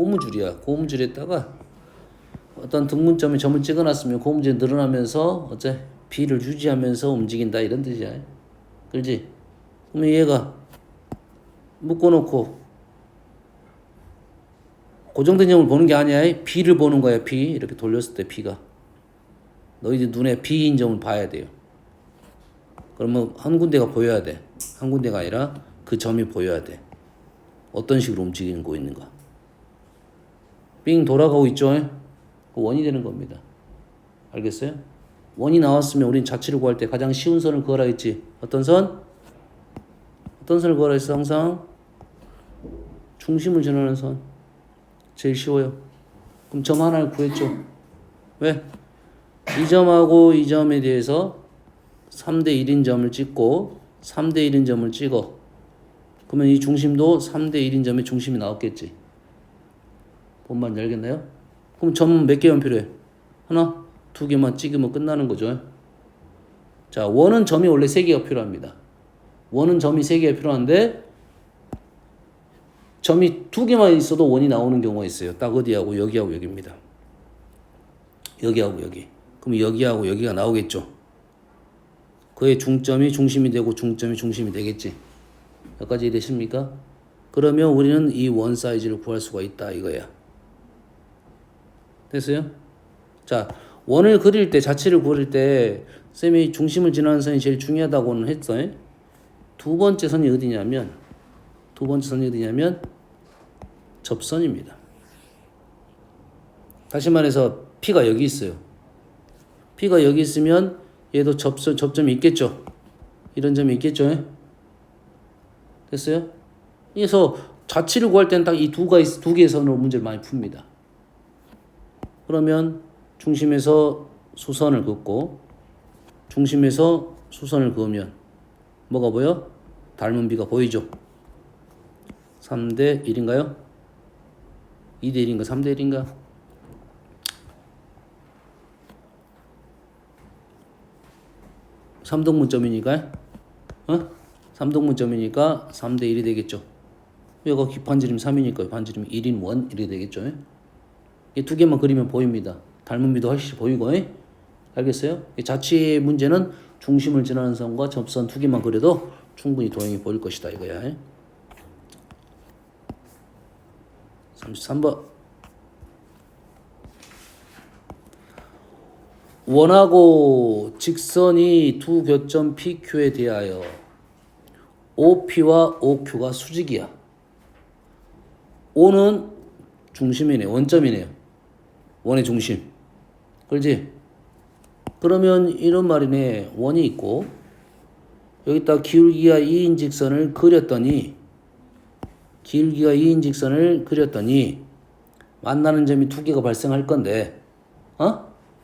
고무줄이야. 고무줄에다가 어떤 등문점에 점을 찍어놨으면 고무줄이 늘어나면서 어째 B를 유지하면서 움직인다 이런 뜻이야. 그렇지? 그러면 얘가 묶어놓고 고정된 점을 보는 게 아니야. B를 보는 거야. B 이렇게 돌렸을 때 B가 너희들 눈에 B인 점을 봐야 돼요. 그러면 한 군데가 보여야 돼. 한 군데가 아니라 그 점이 보여야 돼. 어떤 식으로 움직이고 있는가. 삥 돌아가고 있죠. 그 원이 되는 겁니다. 알겠어요? 원이 나왔으면 우린 자치를 구할 때 가장 쉬운 선을 그어라 했지. 어떤 선? 어떤 선을 그어라 했어? 항상 중심을 지나는 선. 제일 쉬워요. 그럼 점 하나를 구했죠. 왜? 이 점하고 이 점에 대해서 3대 1인 점을 찍고 3대 1인 점을 찍어. 그러면 이 중심도 3대 1인 점의 중심이 나왔겠지. 뭔 말인지 알겠나요? 그럼 점 몇 개만 필요해? 하나, 두 개만 찍으면 끝나는 거죠. 자, 원은 점이 원래 3개가 필요합니다. 원은 점이 3개가 필요한데 점이 2개만 있어도 원이 나오는 경우가 있어요. 딱 어디하고 여기하고 여기입니다. 여기하고 여기. 그럼 여기하고 여기가 나오겠죠. 그의 중점이 중심이 되고 중점이 중심이 되겠지. 여기까지 이해되십니까? 그러면 우리는 이 원 사이즈를 구할 수가 있다 이거야. 됐어요? 자, 원을 그릴 때, 자체를 그릴 때 쌤이 중심을 지나는 선이 제일 중요하다고는 했어요. 두 번째 선이 어디냐면 접선입니다. 다시 말해서 P가 여기 있어요. P가 여기 있으면 얘도 접점이 있겠죠. 이런 점이 있겠죠. 됐어요? 그래서 자치를 구할 때는 딱 이 두 개의 선으로 문제를 많이 풉니다. 그러면 중심에서 수선을 긋고 중심에서 수선을 그으면 뭐가 보여? 닮은 B가 보이죠? 3대 1인가요? 2대 1인가? 3대 1인가? 삼동문점이니까 3동문점이니까 3대 1이 되겠죠. 여기가 반지름 3이니까 반지름 1인 1 이렇게 되겠죠. 이 두 개만 그리면 보입니다. 닮은 B도 훨씬 보이고. 알겠어요? 자취의 문제는 중심을 지나는 선과 접선 두 개만 그려도 충분히 도형이 보일 것이다 이거야. 33번. 원하고 직선이 두 교점 PQ에 대하여 OP와 OQ가 수직이야. O는 중심이네요. 원점이네요. 원의 중심. 그렇지? 그러면 이런 말이네. 원이 있고 여기다 기울기가 2인 직선을 그렸더니 만나는 점이 두 개가 발생할 건데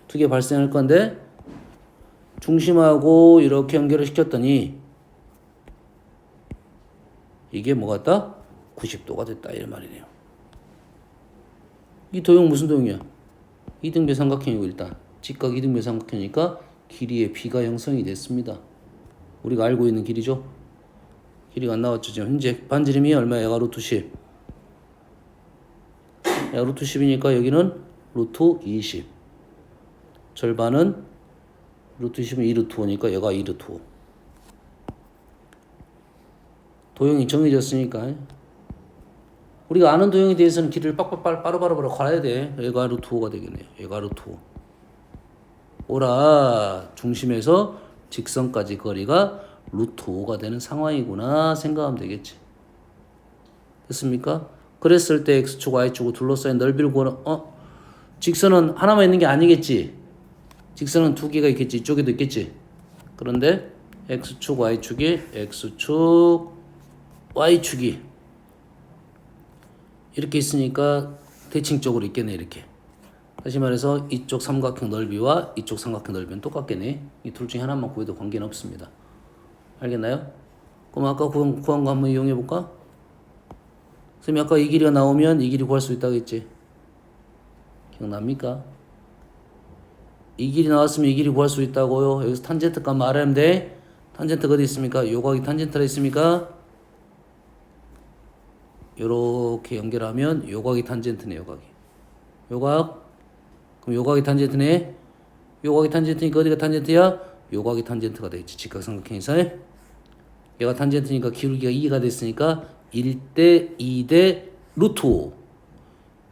두 개 발생할 건데 중심하고 이렇게 연결을 시켰더니 이게 뭐 같다? 90도가 됐다 이런 말이네요. 이 도형 무슨 도형이야? 이등변 삼각형이고 일단 직각 이등변 삼각형이니까 길이의 B가 형성이 됐습니다. 우리가 알고 있는 길이죠. 길이가 안 나왔죠. 지금 현재 반지름이 얼마야? 얘가 루트 10. 얘가 루트 10이니까 여기는 루트 20. 절반은 루트 10은 2루트 5니까 얘가 2루트 5. 도형이 정해졌으니까 우리가 아는 도형에 대해서는 길이를 바로바로 갈아야 돼. 얘가 루트 5가 되겠네요. 얘가 루트 5. 오라 중심에서 직선까지 거리가 루트 5가 되는 상황이구나 생각하면 되겠지. 됐습니까? 그랬을 때 X축, Y축을 둘러싸인 넓이를 구하는 직선은 하나만 있는 게 아니겠지. 직선은 두 개가 있겠지. 이쪽에도 있겠지. 그런데 X축, X축, Y축이 이렇게 있으니까 대칭적으로 있겠네. 이렇게. 다시 말해서 이쪽 삼각형 넓이와 이쪽 삼각형 넓이는 똑같겠네. 이 둘 중에 하나만 구해도 관계는 없습니다. 알겠나요? 그럼 아까 구한 거 한번 이용해 볼까? 선생님이 아까 이 길이가 나오면 이 길이 구할 수 있다고 했지. 기억납니까? 이 길이 나왔으면 이 길이 구할 수 있다고요. 여기서 탄젠트 값 알아야 돼. 탄젠트가 어디 있습니까? 요각이 탄젠트가 있습니까? 요렇게 연결하면 요각이 탄젠트네. 요각. 그럼 요각이 탄젠트네. 요각이 탄젠트니까 어디가 탄젠트야? 요각이 탄젠트가 되겠지. 직각삼각형에서. 얘가 탄젠트니까 기울기가 2가 됐으니까 1대 2대 루트 5.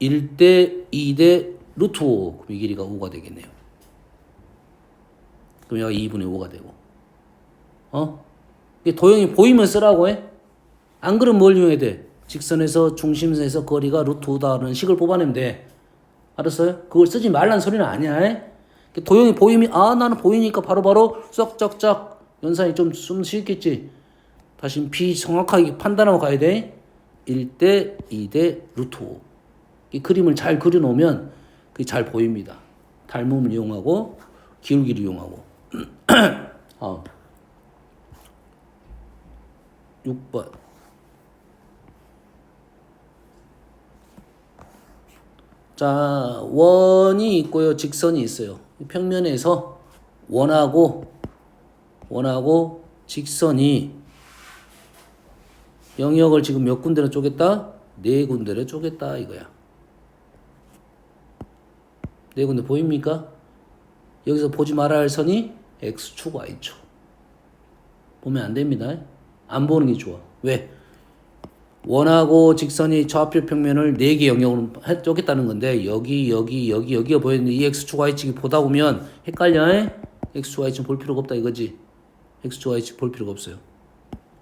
1대 2대 루트 5. 그럼 이 길이가 5가 되겠네요. 그럼 여기가 2분의 5가 되고. 이게 도형이 보이면 쓰라고 해. 안 그러면 뭘 이용해야 돼? 직선에서 중심선에서 거리가 루트 5다는 식을 뽑아내면 돼. 알았어요? 그걸 쓰지 말란 소리는 아니야. 도형이 보이면 나는 보이니까 바로바로 쩍쩍쩍 연산이 좀 쉽겠지. 다시 B 정확하게 판단하고 가야 돼. 1대 2대 루트 5. 이 그림을 잘 그려놓으면 그게 잘 보입니다. 닮음을 이용하고 기울기를 이용하고. 6번. 자, 원이 있고요. 직선이 있어요. 평면에서 원하고 직선이 영역을 지금 몇 군데로 쪼갰다? 4군데로 쪼갰다 이거야. 4군데 보입니까? 여기서 보지 말아야 할 선이 X축, Y축. 보면 안 됩니다. 안 보는 게 좋아. 왜? 원하고 직선이 좌표 평면을 4개 영역으로 쪼갰다는 건데 여기가 보이는데 이 X축, Y축이 보다 보면 헷갈려. X축, Y축 볼 필요가 없다 이거지. X축, Y축 볼 필요가 없어요.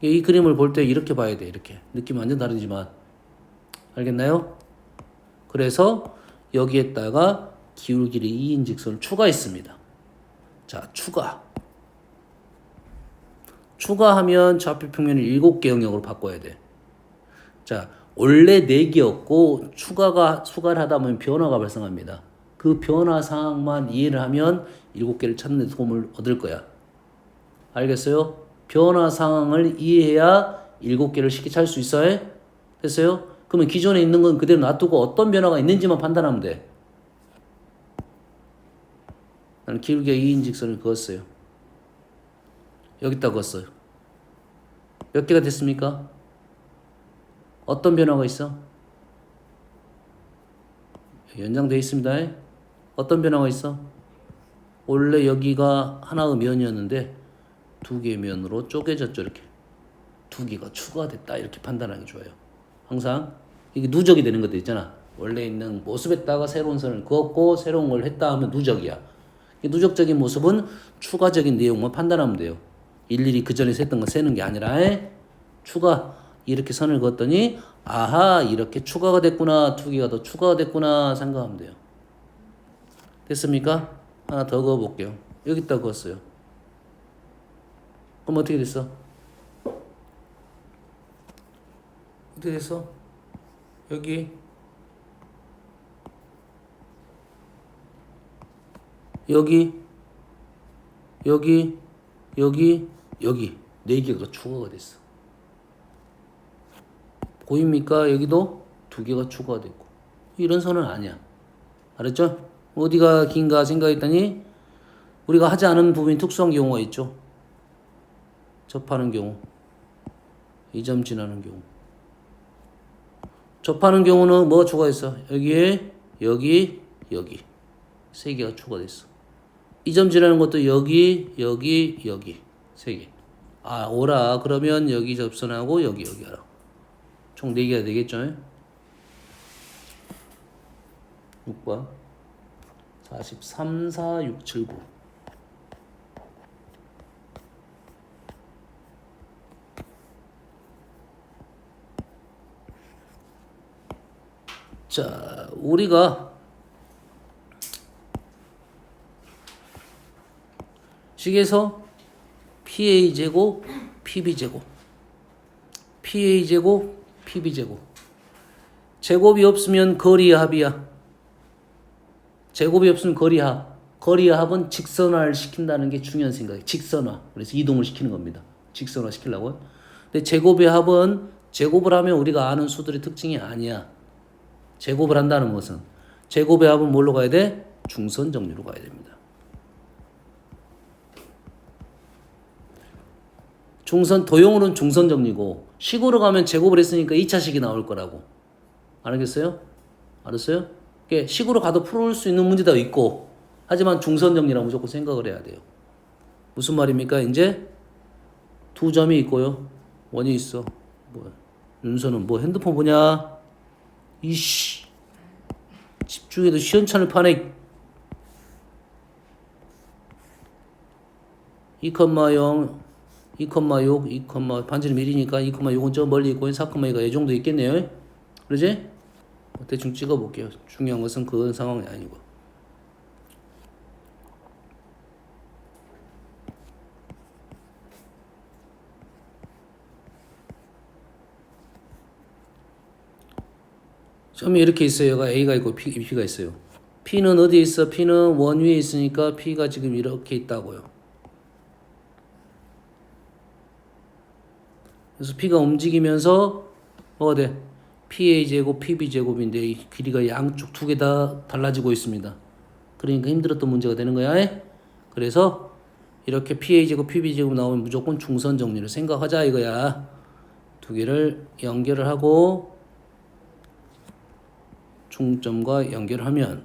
이 그림을 볼 때 이렇게 봐야 돼. 이렇게. 느낌 완전 다르지만. 알겠나요? 그래서 여기에다가 기울기를 2인 직선을 추가했습니다. 자, 추가하면 좌표 평면을 7개 영역으로 바꿔야 돼. 자, 원래 4개였고 추가를 하다 보면 변화가 발생합니다. 그 변화 사항만 이해를 하면 7개를 찾는 데 도움을 얻을 거야. 알겠어요? 변화 상황을 이해해야 7개를 쉽게 찾을 수 있어요? 됐어요? 그러면 기존에 있는 건 그대로 놔두고 어떤 변화가 있는지만 판단하면 돼. 나는 기울기가 2인 직선을 그었어요. 여기다 그었어요. 몇 개가 됐습니까? 어떤 변화가 있어? 연장되어 있습니다. 어떤 변화가 있어? 원래 여기가 하나의 면이었는데 2개의 면으로 쪼개졌죠. 이렇게 2개가 추가됐다 이렇게 판단하기 좋아요. 항상 이게 누적이 되는 것도 있잖아. 원래 있는 모습에다가 새로운 선을 그었고 새로운 걸 했다 하면 누적이야. 이 누적적인 모습은 추가적인 내용만 판단하면 돼요. 일일이 그 전에 했던 거 세는 게 아니라 추가 이렇게 선을 그었더니 아하 이렇게 추가가 됐구나. 2개가 더 추가가 됐구나 생각하면 돼요. 됐습니까? 하나 더 그어볼게요. 여기다 그었어요. 그럼 어떻게 됐어? 어떻게 됐어? 여기 여기 4개가 추가가 됐어. 보입니까? 여기도 2개가 추가가 됐고 이런 선은 아니야. 알았죠? 어디가 긴가 생각했더니 우리가 하지 않은 부분이 특수한 경우가 있죠. 접하는 경우 2점 지나는 경우 접하는 경우는 뭐 추가했어? 여기에 여기 3개가 추가됐어. 2점 지나는 것도 여기 3개. 오라 그러면 여기 접선하고 여기 하라. 총 4개가 되겠죠? 6번 43, 4, 6, 7, 9 자, 우리가 식에서 PA제곱, PB제곱 PA제곱, PB제곱 제곱이 없으면 거리의 합이야. 제곱이 없으면 거리의 합. 거리의 합은 직선화를 시킨다는 게 중요한 생각이에요. 직선화. 그래서 이동을 시키는 겁니다. 직선화 시키려고요. 근데 제곱의 합은 제곱을 하면 우리가 아는 수들의 특징이 아니야. 제곱을 한다는 것은 제곱의 합은 뭘로 가야 돼? 중선 정리로 가야 됩니다. 도형으로는 중선 정리고 식으로 가면 제곱을 했으니까 2차식이 나올 거라고. 알겠어요? 알았어요? 식으로 가도 풀 수 있는 문제도 있고 하지만 중선 정리라고 무조건 생각을 해야 돼요. 무슨 말입니까? 이제 두 점이 있고요. 원이 있어. 뭐야? 윤서는 뭐 핸드폰 보냐? 이씨. 집중해도 시원찮을 판에 2,0, 2,6, 2, 반지름 1이니까 2,6은 저 멀리 있고 4,2가 이 정도 있겠네요. 그러지? 대충 찍어볼게요. 중요한 것은 그 상황이 아니고. 점이 이렇게 있어요. 얘가 A가 있고 B가 있어요. P는 어디에 있어? P는 원 위에 있으니까 P가 지금 이렇게 있다고요. 그래서 P가 움직이면서 뭐가 돼? PA 제곱, PB 제곱인데 이 길이가 양쪽 두 개 다 달라지고 있습니다. 그러니까 힘들었던 문제가 되는 거야. 그래서 이렇게 PA 제곱, PB 제곱 나오면 무조건 중선 정리를 생각하자 이거야. 두 개를 연결을 하고 중점과 연결하면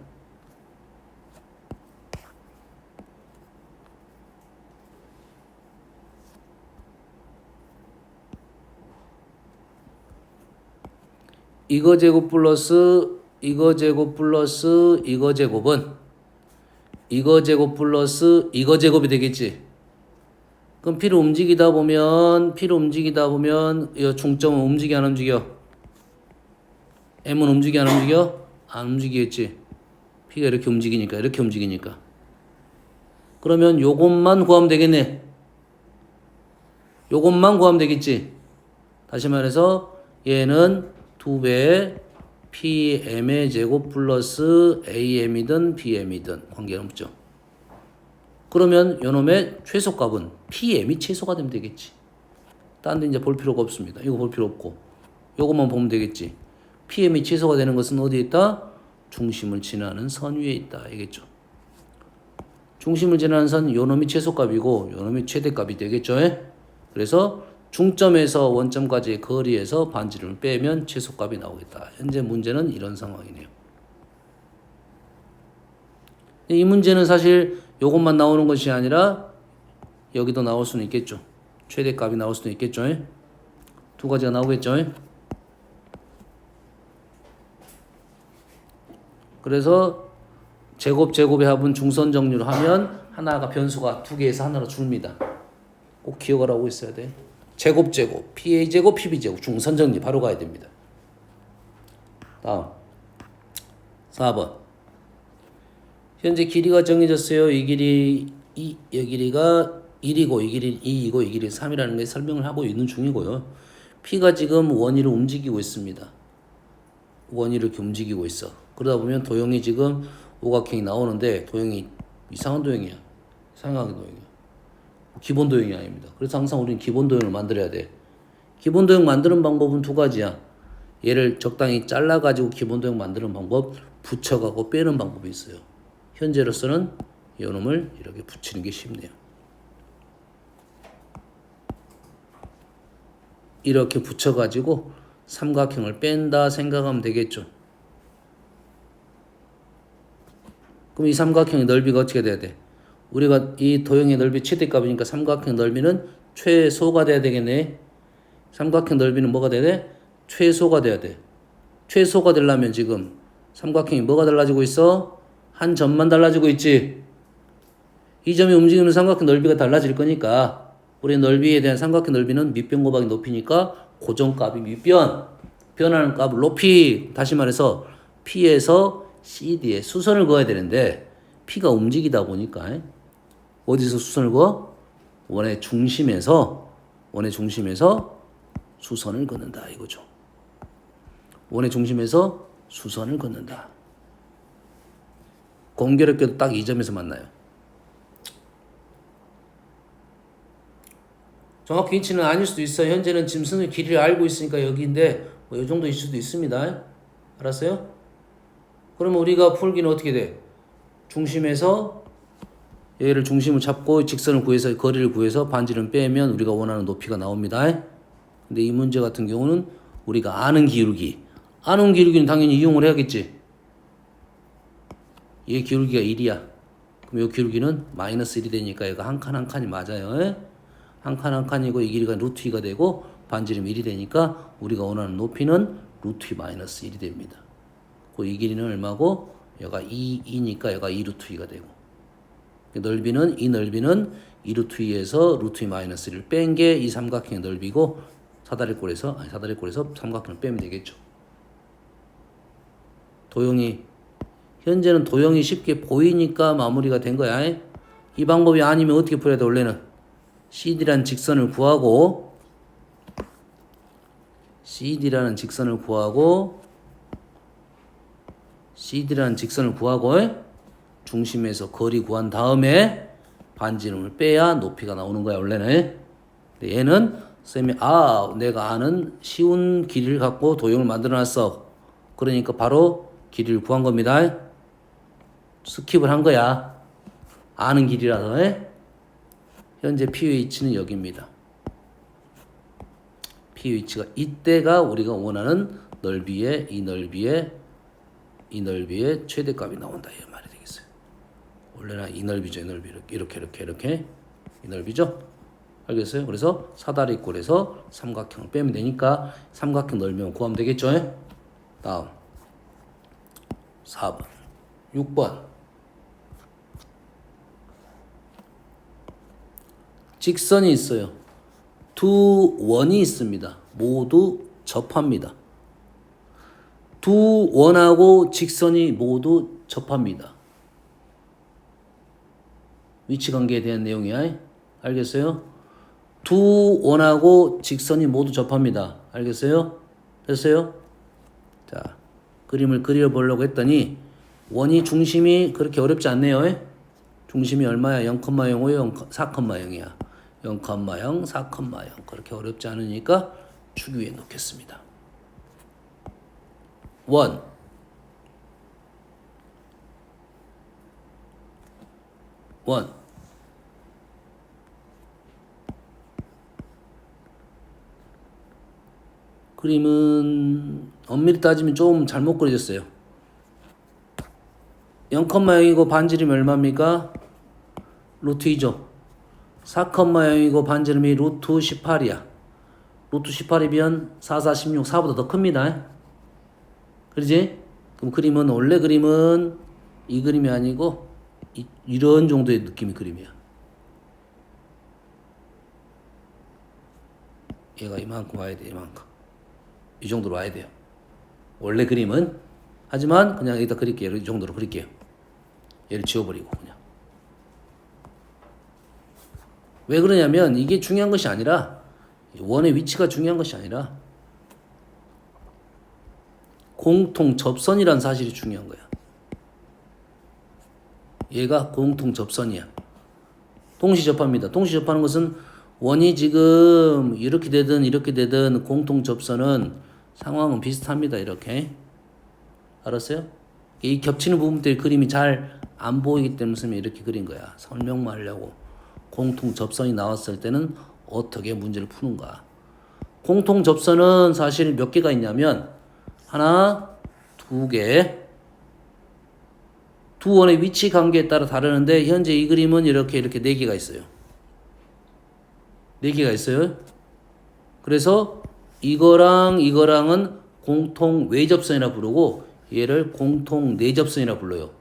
이거 제곱 플러스 이거 제곱 플러스 이거 제곱은 이거 제곱 플러스 이거 제곱이 되겠지. 그럼 P를 움직이다 보면 이 중점은 움직여 안 움직여? M은 움직여 안 움직여? 안 움직이겠지. P가 이렇게 움직이니까 그러면 요것만 구하면 되겠네. 요것만 구하면 되겠지. 다시 말해서 얘는 2배 PM의 제곱 플러스 AM이든 BM이든 관계는 없죠. 그러면 요놈의 최소값은 PM이 최소가 되면 되겠지. 딴 데 이제 볼 필요가 없습니다. 이거 볼 필요 없고 요것만 보면 되겠지. PM이 최소가 되는 것은 어디에 있다? 중심을 지나는 선 위에 있다. 알겠죠? 중심을 지나는 선 요놈이 최소값이고 요놈이 최대값이 되겠죠. 그래서 중점에서 원점까지의 거리에서 반지름을 빼면 최소값이 나오겠다. 현재 문제는 이런 상황이네요. 이 문제는 사실 요것만 나오는 것이 아니라 여기도 나올 수는 있겠죠. 최대값이 나올 수도 있겠죠. 두 가지가 나오겠죠. 그래서 제곱의 합은 중선 정리로 하면 하나가 변수가 두 개에서 하나로 줄입니다. 꼭 기억을 하고 있어야 돼. 제곱, PA 제곱, PB 제곱, 중선 정리 바로 가야 됩니다. 다음 4번. 현재 길이가 정해졌어요. 이 길이가 1이고 이 길이 2이고 이 길이 3이라는 게 설명을 하고 있는 중이고요. P가 지금 원위를 움직이고 있습니다. 원위를 이렇게 움직이고 있어. 그러다 보면 도형이 지금 오각형이 나오는데 도형이 이상한 도형이야. 이상하게 도형이야. 기본 도형이 아닙니다. 그래서 항상 우리는 기본 도형을 만들어야 돼. 기본 도형 만드는 방법은 두 가지야. 얘를 적당히 잘라가지고 기본 도형 만드는 방법, 붙여가고 빼는 방법이 있어요. 현재로서는 이놈을 이렇게 붙이는 게 쉽네요. 이렇게 붙여가지고 삼각형을 뺀다 생각하면 되겠죠. 그럼 이 삼각형의 넓이가 어떻게 돼야 돼? 우리가 이 도형의 넓이 최대값이니까 삼각형 넓이는 최소가 돼야 되겠네. 삼각형 넓이는 뭐가 돼야 돼? 최소가 돼야 돼. 최소가 되려면 지금 삼각형이 뭐가 달라지고 있어? 한 점만 달라지고 있지. 이 점이 움직이는 삼각형 넓이가 달라질 거니까 우리 넓이에 대한 삼각형 넓이는 밑변 곱하기 높이니까 고정값이 밑변. 변하는 값을 높이. 다시 말해서 P에서 CD에 수선을 그어야 되는데 P가 움직이다 보니까 어디서 수선을 그어? 원의 중심에서 수선을 긋는다 이거죠. 원의 중심에서 수선을 긋는다. 공교롭게도 딱 이 점에서 만나요. 정확히 위치는 아닐 수도 있어요. 현재는 지금 선의 길이를 알고 있으니까 여기인데 뭐 이 정도일 수도 있습니다. 알았어요? 그러면 우리가 풀기는 어떻게 돼? 중심에서 얘를 중심을 잡고 직선을 구해서 거리를 구해서 반지름 빼면 우리가 원하는 높이가 나옵니다. 근데 이 문제 같은 경우는 우리가 아는 기울기는 당연히 이용을 해야겠지. 얘 기울기가 1이야. 그럼 이 기울기는 마이너스 1이 되니까 얘가 한 칸 한 칸이 맞아요. 한 칸 한 칸이고 이 길이가 루트 2가 되고 반지름 1이 되니까 우리가 원하는 높이는 루트 2 마이너스 1이 됩니다. 그 이 길이는 얼마고? 얘가 2니까 얘가 2 루트 2가 되고 이 넓이는 2 루트 2에서 루트 2 마이너스 1을 뺀 게 이 삼각형의 넓이고 사다리꼴에서 삼각형을 빼면 되겠죠. 현재는 도형이 쉽게 보이니까 마무리가 된 거야. 이 방법이 아니면 어떻게 풀어야 돼? 원래는 CD라는 직선을 구하고 CD라는 직선을 구하고 중심에서 거리 구한 다음에 반지름을 빼야 높이가 나오는 거야 원래는. 근데 얘는 쌤이 내가 아는 쉬운 길이를 갖고 도형을 만들어놨어. 그러니까 바로 길이를 구한 겁니다. 스킵을 한 거야. 아는 길이라서. 현재 PH는 여기입니다. PH가 이때가 우리가 원하는 넓이의 이 넓이의 최대값이 나온다 이 말이 되겠어요. 원래는 이 넓이죠. 이 넓이 이렇게 이 넓이죠. 알겠어요? 그래서 사다리꼴에서 삼각형을 빼면 되니까 삼각형 넓이만 구하면 되겠죠. 다음 4번 6번 직선이 있어요. 두 원이 있습니다. 모두 접합니다. 두 원하고 직선이 모두 접합니다. 위치관계에 대한 내용이야. 알겠어요? 두 원하고 직선이 모두 접합니다. 알겠어요? 됐어요? 자, 그림을 그려보려고 했더니 원이 중심이 그렇게 어렵지 않네요. 중심이 얼마야? 0,05, 4,0이야. 0,0, 4,0 그렇게 어렵지 않으니까 축 위에 놓겠습니다. 원 그림은 엄밀히 따지면 좀 잘못 그려졌어요. 0,0이고 반지름이 얼마입니까? 루트 2죠. 4,0이고 반지름이 루트 18이야. 루트 18이면 4, 4, 16, 4보다 더 큽니다. 그러지? 그럼 그림은 원래 그림은 이 그림이 아니고 이런 정도의 느낌의 그림이야. 얘가 이만큼 와야 돼. 이만큼. 이 정도로 와야 돼요. 원래 그림은. 하지만 그냥 여기다 그릴게요. 이 정도로 그릴게요. 얘를 지워버리고 그냥. 왜 그러냐면 이게 중요한 것이 아니라 원의 위치가 중요한 것이 아니라 공통 접선이라는 사실이 중요한 거야. 얘가 공통 접선이야. 동시 접합니다. 동시 접하는 것은 원이 지금 이렇게 되든 공통 접선은 상황은 비슷합니다. 이렇게. 알았어요? 이 겹치는 부분 때문에 그림이 잘 안 보이기 때문에 이렇게 그린 거야. 설명만 하려고. 공통 접선이 나왔을 때는 어떻게 문제를 푸는가. 공통 접선은 사실 몇 개가 있냐면 하나, 두 개. 두 원의 위치 관계에 따라 다르는데 현재 이 그림은 이렇게 네 개가 있어요. 네 개가 있어요. 그래서 이거랑은 공통 외접선이라 부르고 얘를 공통 내접선이라 불러요.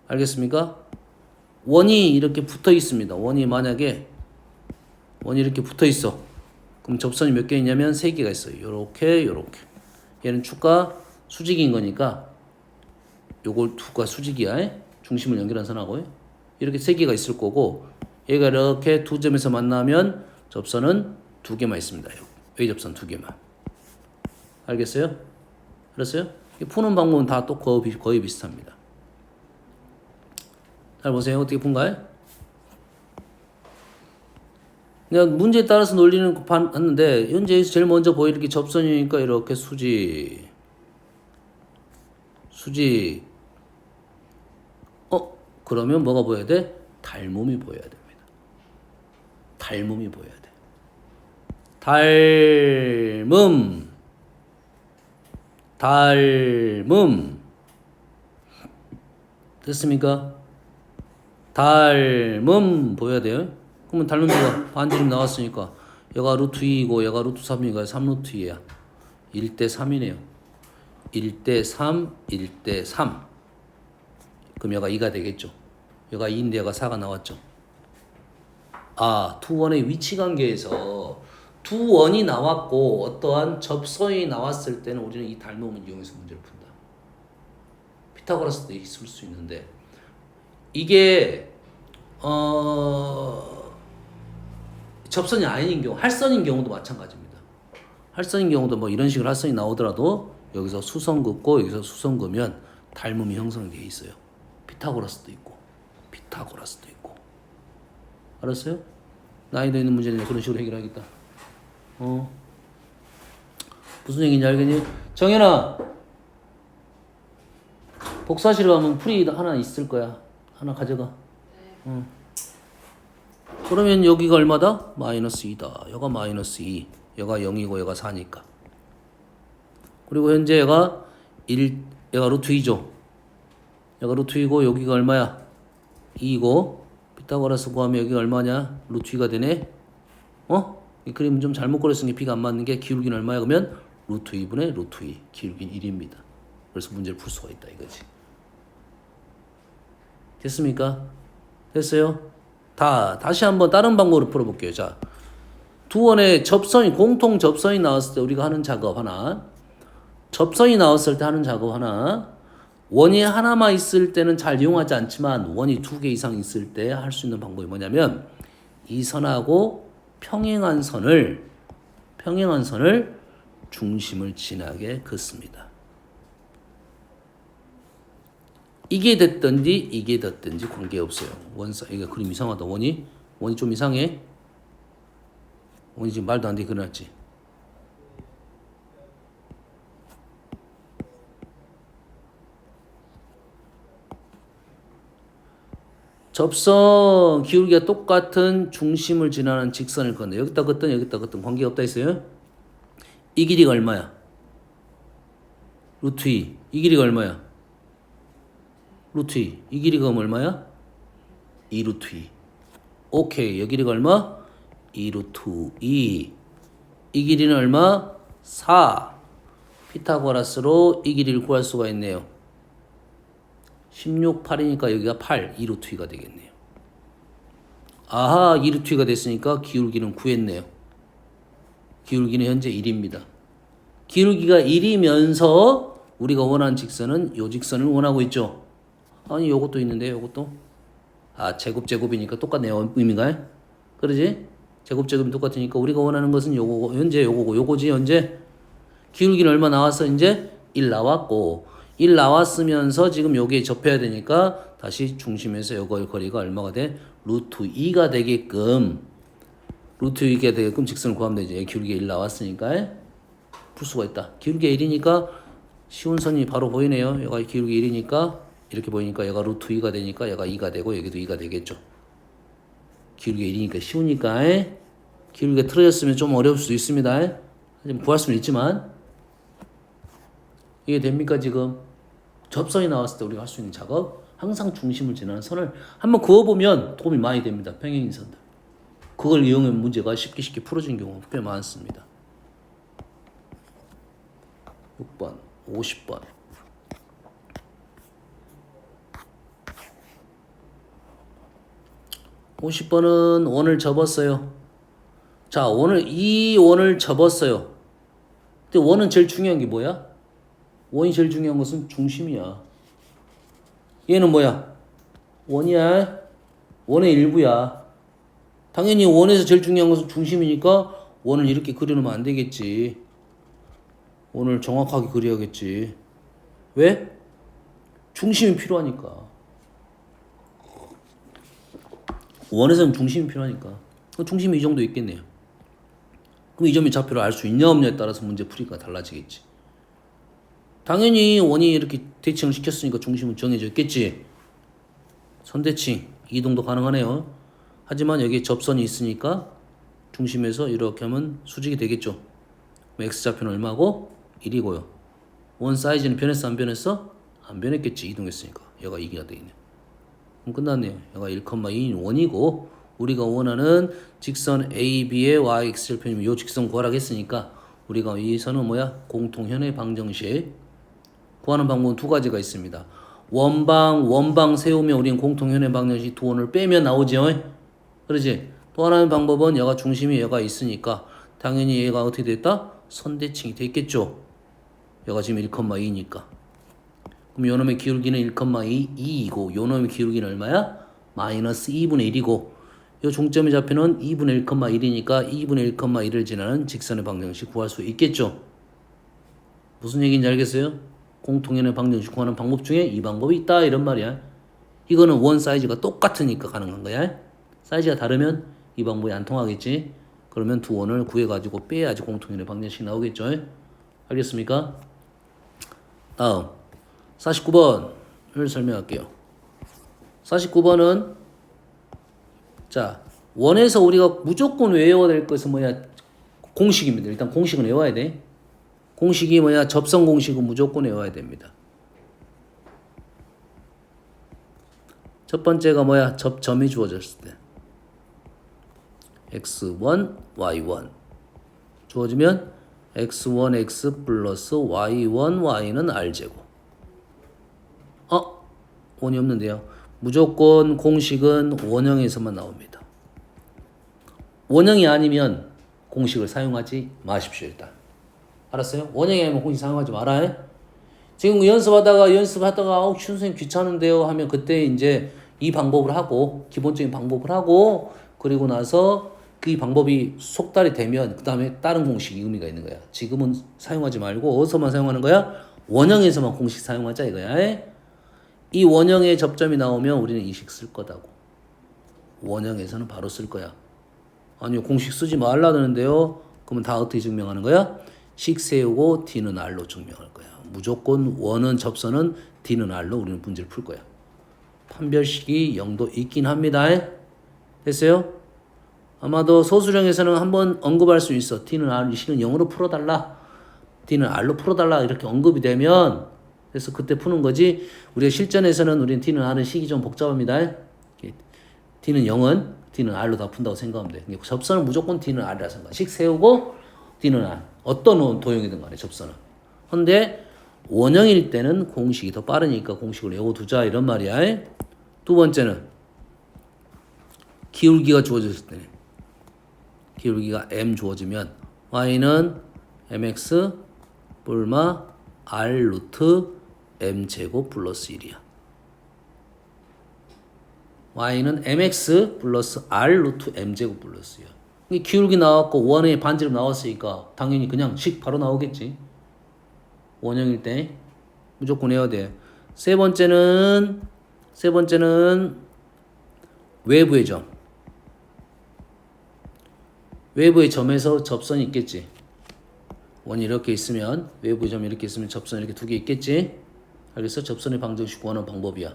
알겠습니까? 원이 이렇게 붙어 있습니다. 원이 이렇게 붙어 있어. 그럼 접선이 몇 개 있냐면 세 개가 있어요. 요렇게. 얘는 축과 수직인 거니까 요걸 두가 수직이야. 중심을 연결한 선하고. 이렇게 세 개가 있을 거고 얘가 이렇게 두 점에서 만나면 접선은 두 개만 있습니다. A접선 두 개만. 알겠어요? 알았어요? 푸는 방법은 다 또 거의 비슷합니다. 잘 보세요. 어떻게 푼가요? 그냥 문제에 따라서 논리는 봤는데 현재 제일 먼저 보이는 게 접선이니까 이렇게 수직. 그러면 뭐가 보여야 돼? 닮음이 보여야 됩니다. 닮음이 보여야 돼. 닮음. 됐습니까? 닮음 보여야 돼요. 그러면 닮음비가 반지름 나왔으니까 얘가 루트 2이고 얘가 루트 3이니까 3루트 2야. 1대 3이네요. 1대 3, 1대 3. 그럼 얘가 2가 되겠죠. 얘가 2인데 얘가 4가 나왔죠. 두 원의 위치 관계에서 두 원이 나왔고 어떠한 접선이 나왔을 때는 우리는 이 닮음을 이용해서 문제를 푼다. 피타고라스도 있을 수 있는데 이게 접선이 아닌 경우, 할선인 경우도 마찬가지입니다. 할선인 경우도 뭐 이런 식으로 할선이 나오더라도 여기서 수선 긋고 여기서 수선 그으면 닮음이 형성되어 있어요. 피타고라스도 있고 알았어요? 난이도 있는 문제는 그런 식으로 해결하겠다. 무슨 얘기인지 알겠니? 정현아, 복사실 가면 풀이 하나 있을 거야. 하나 가져가. 그러면 여기가 얼마다? 마이너스 2다. 여가 마이너스 2. 여가 0이고 여가 4니까. 그리고 현재 얘가 루트 2죠. 얘가 루트 2고 여기가 얼마야? 2이고 피타고라스 구하면 여기가 얼마냐? 루트 2가 되네. 이 그림 좀 잘못 그렸으니 B가 안 맞는 게 기울기는 얼마야? 그러면 루트 2분의 루트 2. 기울기는 1입니다. 그래서 문제를 풀 수가 있다 이거지. 됐습니까? 됐어요? 다시 한번 다른 방법으로 풀어볼게요. 자, 두 원의 공통 접선이 나왔을 때 우리가 하는 작업 하나, 접선이 나왔을 때 하는 작업 하나, 원이 하나만 있을 때는 잘 이용하지 않지만 원이 두 개 이상 있을 때 할 수 있는 방법이 뭐냐면 이 선하고 평행한 선을 중심을 지나게 긋습니다. 이게 됐든지 관계없어요. 이게 그림 이상하다. 원이 좀 이상해. 원이 지금 말도 안 되게 그려놨지. 접선 기울기가 똑같은 중심을 지나는 직선을 건데 여기다 긋든 관계없다 했어요. 이 길이가 얼마야? 루트 2. 이 길이가 얼마야? 루트 2. 이 길이가 얼마야? 2 루트 2. 오케이. 이 길이가 얼마? 2 루트 2. 이 길이는 얼마? 4. 피타고라스로 이 길이를 구할 수가 있네요. 16, 8이니까 여기가 8, 2 루트 2가 되겠네요. 2 루트 2가 됐으니까 기울기는 구했네요. 기울기는 현재 1입니다. 기울기가 1이면서 우리가 원하는 직선은 요 직선을 원하고 있죠. 아니 요것도 있는데 요것도 제곱이니까 똑같네요. 의미가. 그러지? 제곱이 똑같으니까 우리가 원하는 것은 요거고 현재 요거지 현재. 기울기는 얼마 나왔어? 이제 1 나왔고 1 나왔으면서 지금 여기에 접해야 되니까 다시 중심에서 요거의 거리가 얼마가 돼? 루트 2가 되게끔 직선을 구하면 되지. 기울기가 1 나왔으니까 풀 수가 있다. 기울기가 1이니까 쉬운 선이 바로 보이네요. 얘가 기울기 1이니까 이렇게 보이니까 얘가 루트 2가 되니까 얘가 2가 되고 여기도 2가 되겠죠. 기울기가 1이니까 쉬우니까. 기울기가 틀어졌으면 좀 어려울 수도 있습니다. 하지만 구할 수는 있지만 이게 됩니까 지금? 접선이 나왔을 때 우리가 할 수 있는 작업, 항상 중심을 지나는 선을 한번 그어보면 도움이 많이 됩니다. 평행인 선들. 그걸 이용해 문제가 쉽게 풀어진 경우가 꽤 많습니다. 6번, 50번. 50번은 원을 접었어요. 자, 이 원을 접었어요. 근데 원은 제일 중요한 게 뭐야? 원이 제일 중요한 것은 중심이야. 얘는 뭐야? 원이야. 원의 일부야. 당연히 원에서 제일 중요한 것은 중심이니까 원을 이렇게 그려놓으면 안 되겠지. 원을 정확하게 그려야겠지. 왜? 중심이 필요하니까. 원에서는 중심이 필요하니까. 중심이 이 정도 있겠네요. 그럼 이 점의 좌표를 알 수 있냐 없냐에 따라서 문제 풀이가 달라지겠지. 당연히 원이 이렇게 대칭을 시켰으니까 중심은 정해져 있겠지. 선대칭. 이동도 가능하네요. 하지만 여기 접선이 있으니까 중심에서 이렇게 하면 수직이 되겠죠. x좌표는 얼마고? 1이고요. 원 사이즈는 변했어 안 변했어? 안 변했겠지. 이동했으니까. 얘가 2가 되겠네. 그럼 끝났네요. 얘가 1,2인 원이고 우리가 원하는 직선 AB의 yx절편이면 이 직선 구하라고 했으니까 우리가 이 선은 뭐야? 공통현의 방정식 구하는 방법은 두 가지가 있습니다. 원방 세우면 우리는 공통현의 방정식 두 원을 빼면 나오죠. 그러지? 또 하나의 방법은 얘가 중심이 얘가 있으니까 당연히 얘가 어떻게 됐다? 선대칭이 됐겠죠. 얘가 지금 1,2니까. 그럼 요놈의 기울기는 1,2이고 요놈의 기울기는 얼마야? 마이너스 2분의 1이고 요 중점의 좌표는 2분의 1,1이니까 2분의 1,1을 지나는 직선의 방정식 구할 수 있겠죠. 무슨 얘기인지 알겠어요? 공통연의 방정식 구하는 방법 중에 이 방법이 있다 이런 말이야. 이거는 원 사이즈가 똑같으니까 가능한 거야. 사이즈가 다르면 이 방법이 안 통하겠지. 그러면 두 원을 구해가지고 빼야지 공통연의 방정식이 나오겠죠. 알겠습니까? 다음 49번을 설명할게요. 49번은 자 원에서 우리가 무조건 외워야 될 것은 뭐야? 공식입니다. 일단 공식은 외워야 돼. 공식이 뭐야? 접선 공식은 무조건 외워야 됩니다. 첫 번째가 뭐야? 접점이 주어졌을 때 x1, y1 주어지면 x1x 플러스 y1, y는 r제곱. 원이 없는데요. 무조건 공식은 원형에서만 나옵니다. 원형이 아니면 공식을 사용하지 마십시오. 일단 알았어요? 원형이 아니면 공식 사용하지 말아요. 지금 연습하다가 선생님 귀찮은데요 하면 그때 이제 이 방법을 하고 기본적인 방법을 하고 그리고 나서 그 방법이 속달이 되면 그 다음에 다른 공식이 의미가 있는 거야. 지금은 사용하지 말고 어디서만 사용하는 거야? 원형에서만 공식 사용하자 이거야. 이 원형의 접점이 나오면 우리는 이 식 쓸 거다고. 원형에서는 바로 쓸 거야. 아니요 공식 쓰지 말라는데요. 그러면 다 어떻게 증명하는 거야? 식 세우고 D는 R로 증명할 거야. 무조건 원은 접선은 D는 R로 우리는 문제를 풀 거야. 판별식이 0도 있긴 합니다. 됐어요? 아마도 소수령에서는 한번 언급할 수 있어. D는 R, C는 0으로 풀어달라. D는 R로 풀어달라. 이렇게 언급이 되면 그래서 그때 푸는 거지. 우리가 실전에서는 우리는 D는 R은 식이 좀 복잡합니다. D는 0은 D는 R로 다 푼다고 생각하면 돼. 접선은 무조건 D는 R이라 생각. 식 세우고 D는 R. 어떤 도형이든 간에 접선은. 근데 원형일 때는 공식이 더 빠르니까 공식을 외워두자 이런 말이야. 두 번째는 기울기가 주어졌을 때는 기울기가 m 주어지면 y는 mx 뿔마 r 루트 m 제곱 플러스 1이야. y는 mx 플러스 r 루트 m 제곱 플러스 1이야. 기울기 나왔고 원의 반지름 나왔으니까 당연히 그냥 식 바로 나오겠지. 원형일 때 무조건 해야 돼. 세 번째는 외부의 점. 외부의 점에서 접선이 있겠지. 원이 이렇게 있으면 외부의 점이 이렇게 있으면 접선이 이렇게 두 개 있겠지. 알겠어? 접선의 방정식 구하는 방법이야.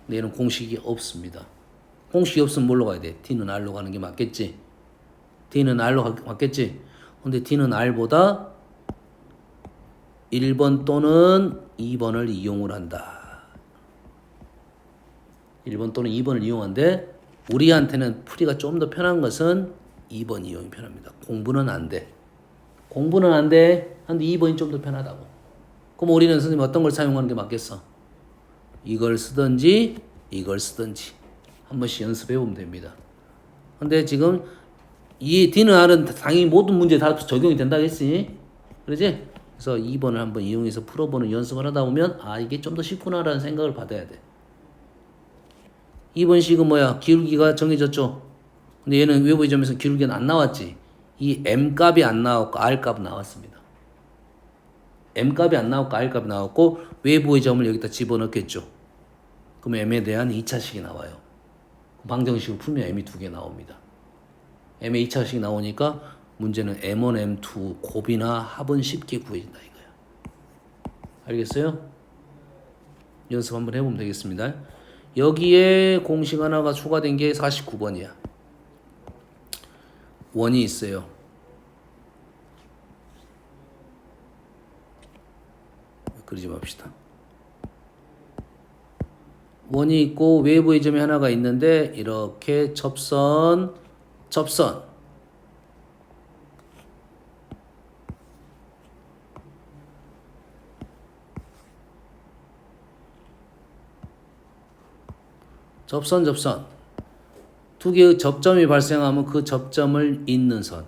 근데 얘는 공식이 없습니다. 공식이 없으면 뭘로 가야 돼? D는 R로 가는 게 맞겠지. D는 R로 맞겠지. 근데 D는 R보다 1번 또는 2번을 이용을 한다. 1번 또는 2번을 이용한데 우리한테는 풀이가 좀 더 편한 것은 2번 이용이 편합니다. 공부는 안 돼. 공부는 안 돼. 근데 2번이 좀 더 편하다고. 그럼 우리는 선생님 어떤 걸 사용하는 게 맞겠어? 이걸 쓰든지 이걸 쓰든지 한 번씩 연습해 보면 됩니다. 근데 지금 이 D는 R은 당연히 모든 문제에 다 적용이 된다고 했지. 그러지? 그래서 2번을 한번 이용해서 풀어보는 연습을 하다 보면 이게 좀 더 쉽구나라는 생각을 받아야 돼. 2번식은 뭐야? 기울기가 정해졌죠? 근데 얘는 외부의 점에서 기울기는 안 나왔지. 이 M 값이 안 나왔고 R 값은 나왔습니다. M 값이 안 나왔고 R 값이 나왔고 외부의 점을 여기다 집어넣겠죠. 그럼 M에 대한 2차식이 나와요. 방정식을 풀면 M이 두 개 나옵니다. M의 2차식이 나오니까 문제는 M1, M2 곱이나 합은 쉽게 구해진다 이거야. 알겠어요? 연습 한번 해보면 되겠습니다. 여기에 공식 하나가 추가된 게 49번이야. 원이 있어요. 그러지 맙시다. 원이 있고 외부의 점이 하나가 있는데 이렇게 접선 두 개의 접점이 발생하면 그 접점을 잇는 선.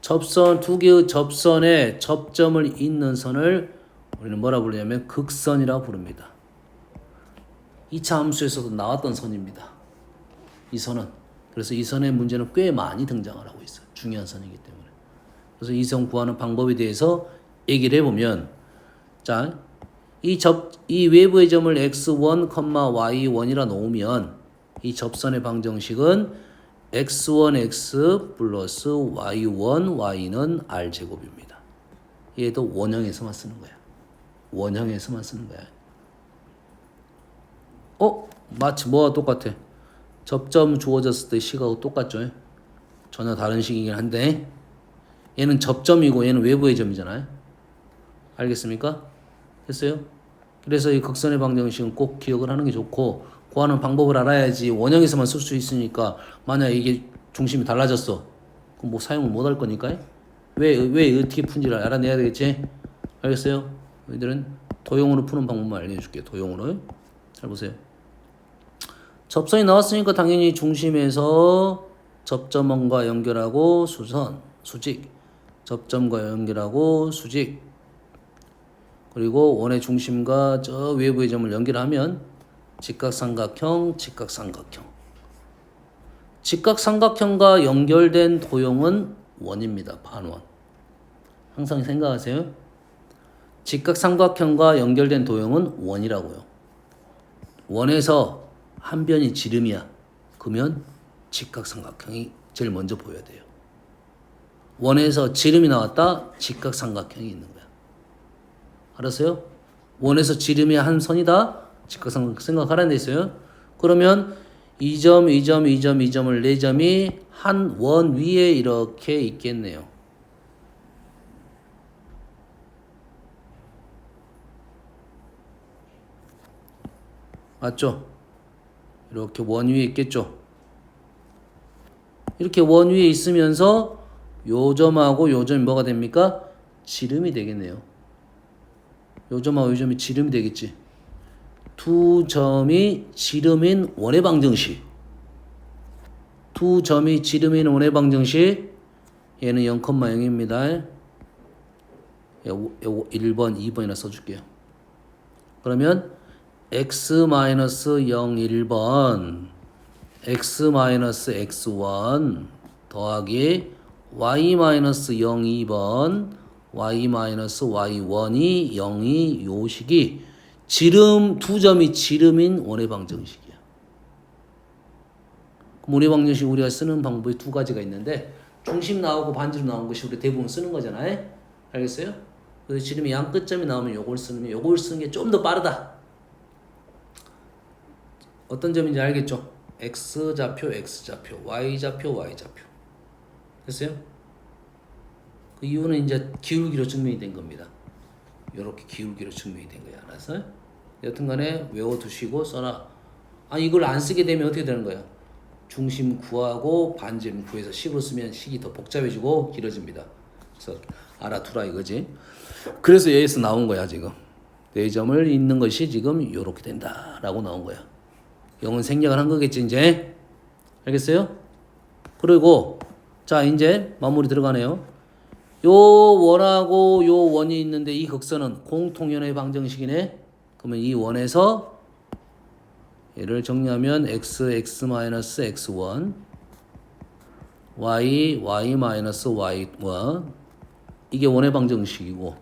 두 개의 접선에 접점을 잇는 선을 우리는 뭐라 부르냐면 극선이라고 부릅니다. 2차 함수에서도 나왔던 선입니다. 이 선은. 그래서 이 선의 문제는 꽤 많이 등장을 하고 있어요. 중요한 선이기 때문에. 그래서 이 선 구하는 방법에 대해서 얘기를 해보면, 자, 이 외부의 점을 x1, y1이라 놓으면 이 접선의 방정식은 x1x 플러스 y1, y는 r제곱입니다. 얘도 원형에서만 쓰는 거야. 원형에서만 쓰는 거야. 마치 뭐와 똑같아? 접점 주어졌을 때 식하고 똑같죠? 전혀 다른 식이긴 한데 얘는 접점이고 얘는 외부의 점이잖아요. 알겠습니까? 됐어요? 그래서 이 극선의 방정식은 꼭 기억을 하는 게 좋고 구하는 방법을 알아야지 원형에서만 쓸 수 있으니까 만약 이게 중심이 달라졌어. 그럼 뭐 사용을 못 할 거니까요. 왜 어떻게 푼지를 알아내야 되겠지? 알겠어요? 너희들은 도형으로 푸는 방법만 알려줄게요. 도형으로. 잘 보세요. 접선이 나왔으니까 당연히 중심에서 접점원과 연결하고 수직. 접점과 연결하고 수직. 그리고 원의 중심과 저 외부의 점을 연결하면 직각삼각형. 직각삼각형과 연결된 도형은 원입니다. 반원. 항상 생각하세요. 직각삼각형과 연결된 도형은 원이라고요. 원에서 한 변이 지름이야. 그러면 직각삼각형이 제일 먼저 보여야 돼요. 원에서 지름이 나왔다. 직각삼각형이 있는 거야. 알았어요? 원에서 지름이 한 선이다. 직각삼각형 생각하라는 데 있어요. 그러면 이 점을 4점이 한 원 위에 이렇게 있겠네요. 맞죠? 이렇게 원 위에 있겠죠? 이렇게 원 위에 있으면서 요 점하고 요 점이 뭐가 됩니까? 지름이 되겠네요. 요 점하고 요 점이 지름이 되겠지. 두 점이 지름인 원의 방정식. 두 점이 지름인 원의 방정식. 얘는 0,0입니다. 1번, 2번이나 써줄게요. 그러면 x-0 1번 x-x1 더하기 y-0 2번 y-y1이 0이 요 식이 두 점이 지름인 원의 방정식이야. 그럼 원의 방정식 우리가 쓰는 방법이 두 가지가 있는데 중심 나오고 반지름 나온 것이 우리 대부분 쓰는 거잖아요. 알겠어요? 그래서 지름이 양 끝점이 나오면 요걸 쓰는 게 좀 더 빠르다. 어떤 점인지 알겠죠? X좌표, Y좌표. 됐어요? 그 이유는 이제 기울기로 증명이 된 겁니다. 이렇게 기울기로 증명이 된 거야. 알았어요? 여튼 간에 외워두시고 써라. 이걸 안 쓰게 되면 어떻게 되는 거야? 중심 구하고 반지름 구해서 식으로 쓰면 식이 더 복잡해지고 길어집니다. 그래서 알아두라 이거지. 그래서 여기서 나온 거야 지금. 4점을 잇는 것이 지금 이렇게 된다라고 나온 거야. 0은 생략을 한 거겠지 이제. 알겠어요? 그리고 자 이제 마무리 들어가네요. 요 원하고 요 원이 있는데 이 극선은 공통연의 방정식이네. 그러면 이 원에서 얘를 정리하면 x-x-1 y-y-y1 이게 원의 방정식이고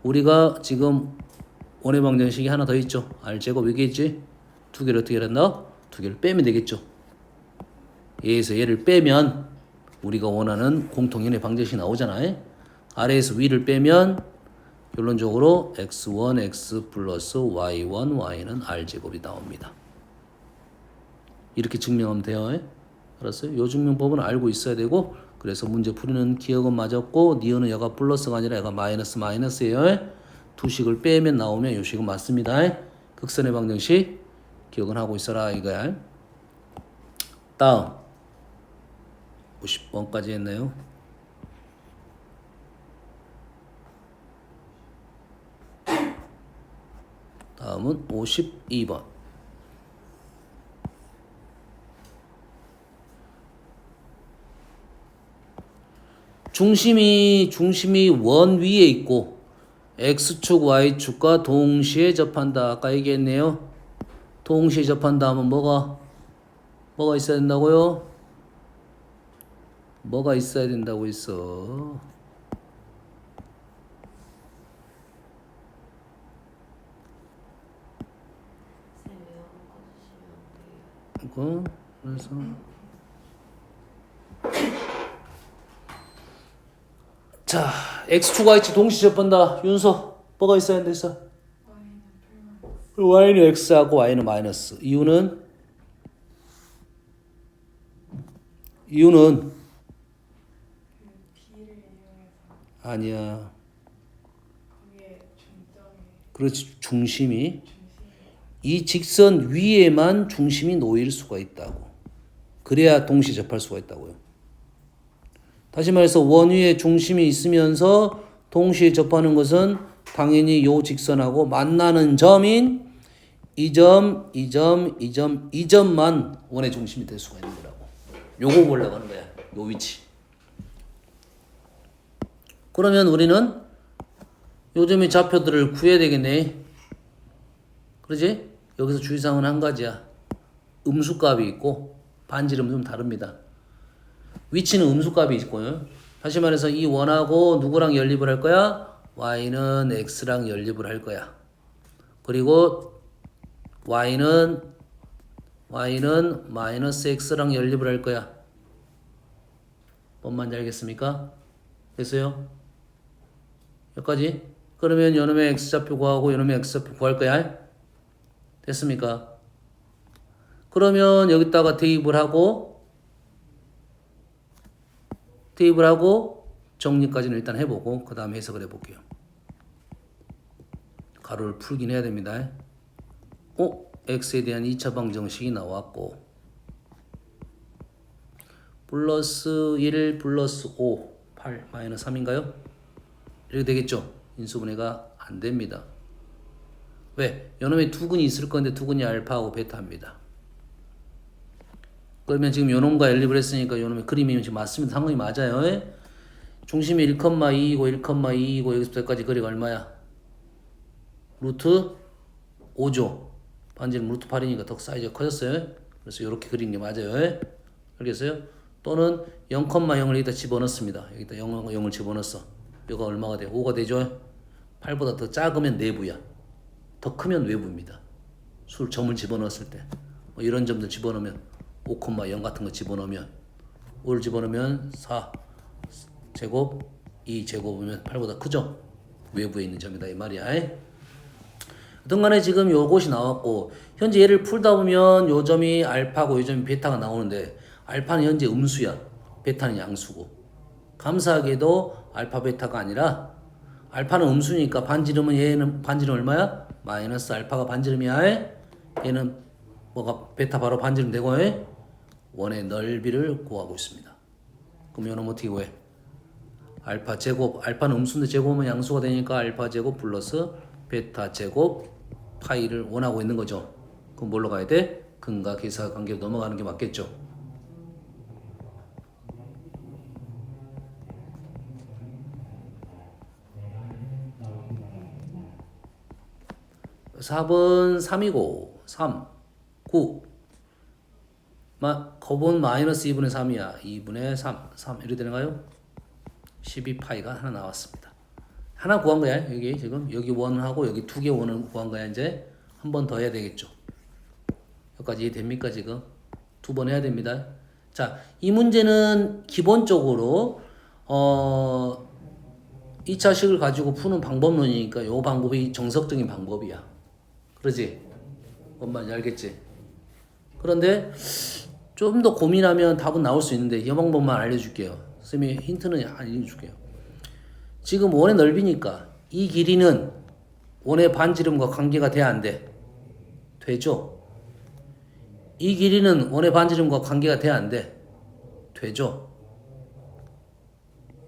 우리가 지금 원의 방정식이 하나 더 있죠. r제곱 여기 있지. 두 개를 어떻게 한다? 두 개를 빼면 되겠죠. 얘에서 얘를 빼면 우리가 원하는 공통연의 방정식이 나오잖아요. 아래에서 위를 빼면 결론적으로 x1 x 플러스 y1 y는 r제곱이 나옵니다. 이렇게 증명하면 돼요. 알았어요? 요 증명법은 알고 있어야 되고 그래서 문제 풀이는 기억은 맞았고 니은은 여가 플러스가 아니라 여가 마이너스예요. 두 식을 빼면 나오면 요 식은 맞습니다. 극선의 방정식 기억은 하고 있어라 이거야. 다음 50번까지 했네요. 다음은 52번. 중심이 원 위에 있고 x축, y축과 동시에 접한다. 아까 얘기했네요. 동시에 접한다 하면 뭐가 있어야 된다고요? 뭐가 있어야 된다고 했어? 이거 그래서 자 x축, y축 동시에 접한다. 윤서 뭐가 있어야 된다 했어? y는 x하고 y는 마이너스. 이유는 아니야. 그렇지. 중심이 이 직선 위에만 중심이 놓일 수가 있다고. 그래야 동시에 접할 수가 있다고요. 다시 말해서 원 위에 중심이 있으면서 동시에 접하는 것은 당연히 요 직선하고 만나는 점인 이 점만 원의 중심이 될 수가 있는 거라고. 요거 보려고 하는 거야. 요 위치. 그러면 우리는 요점의 좌표들을 구해야 되겠네. 그러지? 여기서 주의사항은 한 가지야. 음수값이 있고 반지름은 좀 다릅니다. 위치는 음수값이 있고요. 다시 말해서 이 원하고 누구랑 연립을 할 거야? y는 x랑 연립을 할 거야. 그리고 y는 마이너스 x랑 연립을 할 거야. 뭔 말인지 알겠습니까? 됐어요? 여기까지? 그러면 요놈의 x좌표 구하고 요놈의 x좌표 구할 거야. 됐습니까? 그러면 여기다가 대입을 하고 정리까지는 일단 해보고 그 다음에 해석을 해볼게요. 가로를 풀긴 해야 됩니다. x에 대한 2차 방정식이 나왔고 플러스 1 플러스 5 8 마이너스 3인가요? 이렇게 되겠죠? 인수분해가 안 됩니다. 왜? 요놈에 두근이 있을 건데 두근이 알파하고 베타입니다. 그러면 지금 요놈과 연립을 했으니까 요놈의 그림이 지금 맞습니다. 상황이 맞아요. 중심이 1,2이고 1,2이고 여기서부터 여기까지 거리가 얼마야? 루트 5죠. 반지름 루트 8이니까 더 사이즈가 커졌어요. 그래서 이렇게 그린 게 맞아요. 알겠어요? 또는 0,0을 여기다 집어넣습니다. 여기다 0을 집어넣었어. 뼈가 얼마가 돼? 5가 되죠? 8보다 더 작으면 내부야. 더 크면 외부입니다. 점을 집어넣었을 때. 뭐 이런 점들 집어넣으면 5,0 같은 거 집어넣으면 5를 집어넣으면 4 제곱 2 제곱이면 8보다 크죠? 외부에 있는 점이다 이 말이야. 어떤 간에 지금 요것이 나왔고 현재 얘를 풀다 보면 요 점이 알파고 요 점이 베타가 나오는데 알파는 현재 음수야. 베타는 양수고. 감사하게도 알파 베타가 아니라 알파는 음수니까 반지름은 얘는 반지름 얼마야? 마이너스 알파가 반지름이야. 얘는 뭐가 베타 바로 반지름 되고 원의 넓이를 구하고 있습니다. 그럼 이놈 어떻게 구해? 알파 제곱, 알파는 음수인데 제곱하면 양수가 되니까 알파 제곱 플러스 베타 제곱 파이를 원하고 있는 거죠. 그럼 뭘로 가야 돼? 근과 계사 관계로 넘어가는 게 맞겠죠. 4번 3이고 3 9 거본 마이너스 2분의 3이야. 2분의 3 이렇게 되는가요? 12파이가 하나 나왔습니다. 하나 구한 거야. 여기 지금 여기 원하고 여기 두 개 원을 구한 거야. 이제 한 번 더 해야 되겠죠. 여기까지 이해됩니까? 지금 두 번 해야 됩니다. 자, 이 문제는 기본적으로 2차식을 가지고 푸는 방법론이니까 이 방법이 정석적인 방법이야. 그러지? 뭔 말인지 알겠지? 그런데 좀 더 고민하면 답은 나올 수 있는데 이 방법만 알려줄게요. 선생님이 힌트는 알려줄게요. 지금 원의 넓이니까 이 길이는 원의 반지름과 관계가 돼야 안 돼? 되죠? 이 길이는 원의 반지름과 관계가 돼야 안 돼? 되죠?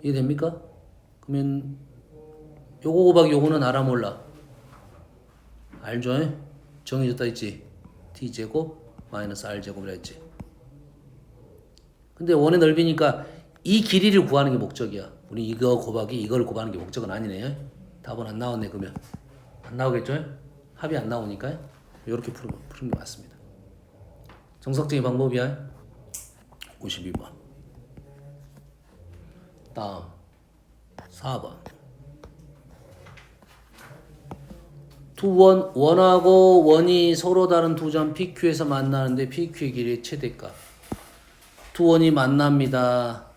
이해됩니까? 그러면 요거 곱하기 요거는 알아 몰라? 알죠? 정해졌다 했지? t제곱 마이너스 r제곱이라 했지? 근데 원의 넓이니까 이 길이를 구하는 게 목적이야. 우리 이거 곱하기 이걸 곱하는 게 목적은 아니네. 답은 안 나왔네 그러면. 안 나오겠죠? 합이 안 나오니까 이렇게 푸는 게 맞습니다. 정석적인 방법이야. 52번. 다음 4번. 원하고 원이 서로 다른 두 점 PQ에서 만나는데 PQ의 길이의 최대값. 두 원이 만납니다.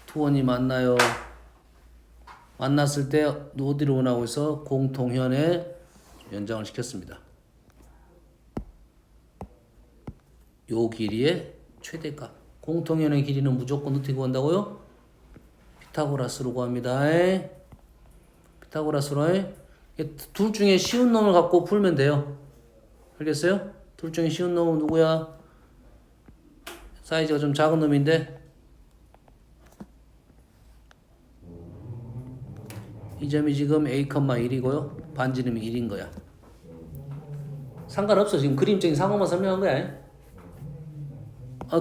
두 원이 만나요. 만났을 때 어디로 원하고 해서 공통현에 연장을 시켰습니다. 요 길이의 최대값. 공통현의 길이는 무조건 어떻게 구한다고요? 피타고라스로 구합니다. 피타고라스로. 둘 중에 쉬운 놈을 갖고 풀면 돼요. 알겠어요? 둘 중에 쉬운 놈은 누구야? 사이즈가 좀 작은 놈인데 이 점이 지금 a,1이고요. 반지름이 1인 거야. 상관없어. 지금 그림적인 상황만 설명한 거야.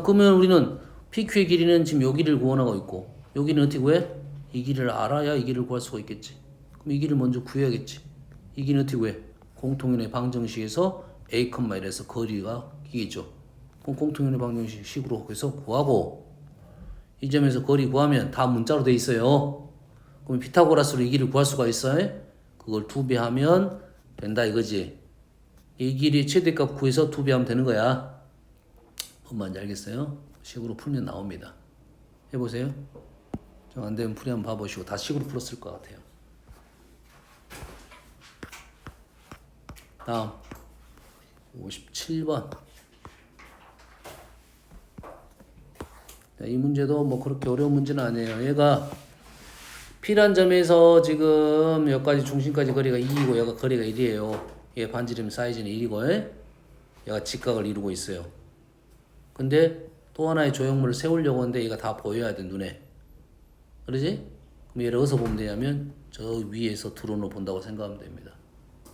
그러면 우리는 PQ의 길이는 지금 요 길이를 구원하고 있고 요 길이는 어떻게 구해? 이 길이를 알아야 이 길이를 구할 수가 있겠지. 그럼 이 길이를 먼저 구해야겠지. 이 길이는 어떻게 구해? 공통연의 방정식에서 a,1에서 거리가 이겠죠. 그럼 공통연의 방정식으로 해서 구하고 이 점에서 거리 구하면 다 문자로 돼 있어요. 그럼 피타고라스로 이 길이를 구할 수가 있어요. 그걸 2배 하면 된다 이거지. 이 길이 최대값 구해서 2배 하면 되는 거야. 뭔 말인지 알겠어요? 식으로 풀면 나옵니다. 해보세요. 좀 안 되면 풀이 한번 봐보시고 다 식으로 풀었을 것 같아요. 다음 57번. 이 문제도 뭐 그렇게 어려운 문제는 아니에요. 얘가 P란 점에서 지금 여기까지 중심까지 거리가 2이고 얘가 거리가 1이에요. 얘 반지름 사이즈는 1이고 얘가 직각을 이루고 있어요. 근데 또 하나의 조형물을 세우려고 하는데 얘가 다 보여야 돼 눈에. 그러지? 그럼 얘를 어디서 보면 되냐면 저 위에서 드론으로 본다고 생각하면 됩니다.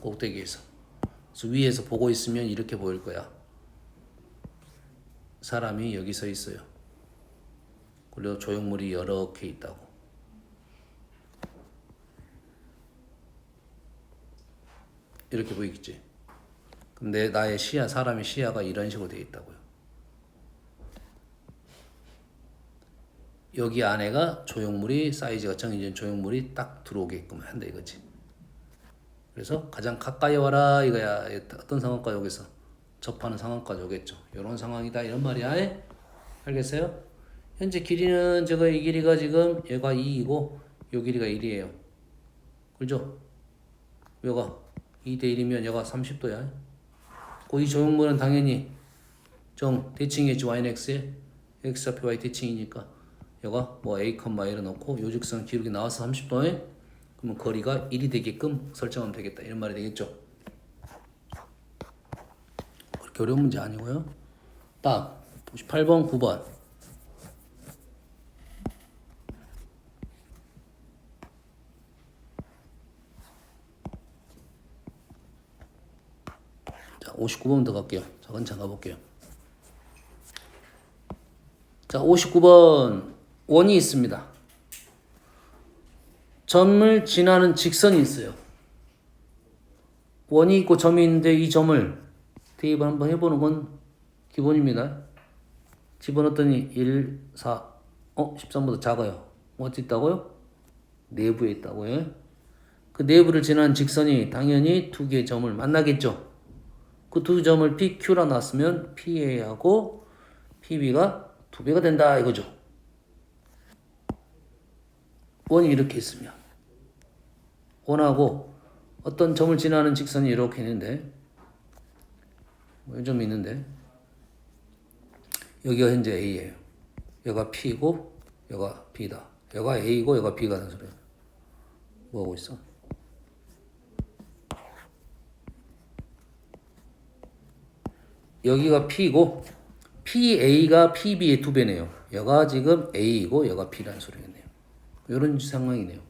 꼭대기에서. 그래서 위에서 보고 있으면 이렇게 보일 거야. 사람이 여기 서 있어요. 그리고 조형물이 여러 개 있다고. 이렇게 보이겠지. 근데 나의 시야, 사람의 시야가 이런 식으로 되어 있다고요. 여기 안에가 조형물이 사이즈가 정해진 조형물이 딱 들어오게끔 한다 이거지. 그래서 가장 가까이 와라 이거야. 어떤 상황까지 오겠어? 접하는 상황까지 오겠죠. 이런 상황이다 이런 말이야. 알겠어요? 현재 길이는 이 길이가 지금 얘가 2이고 요 길이가 1이에요. 그죠? 얘가 2대 1이면 얘가 30도야. 이 조형물은 당연히 대칭이겠지. y는 x에 x 앞에 y 대칭이니까 얘가 뭐 a,1을 넣고 요직선 기울기 나와서 30도에 그러면 거리가 1이 되게끔 설정하면 되겠다 이런 말이 되겠죠. 그렇게 어려운 문제 아니고요. 다음 58번 9번. 자 59번부터 갈게요. 차근차근 가볼게요. 자 59번 원이 있습니다. 점을 지나는 직선이 있어요. 원이 있고 점이 있는데 이 점을 대입을 한번 해보는 건 기본입니다. 집어넣었더니 1, 4, 13보다 작아요. 어디 있다고요? 내부에 있다고요. 그 내부를 지나는 직선이 당연히 두 개의 점을 만나겠죠. 그 두 점을 PQ라 놨으면 PA하고 PB가 2배가 된다 이거죠. 원이 이렇게 있으면 원하고 어떤 점을 지나는 직선이 이렇게 있는데 좀 있는데 여기가 현재 A예요. 여기가 P고 여기가 B다. 여기가 A고 여기가 B가 되는 소리야. 뭐 하고 있어? 여기가 P고 PA가 PB의 2배네요. 여가 지금 A이고 여가 B라는 소리겠네요. 이런 상황이네요.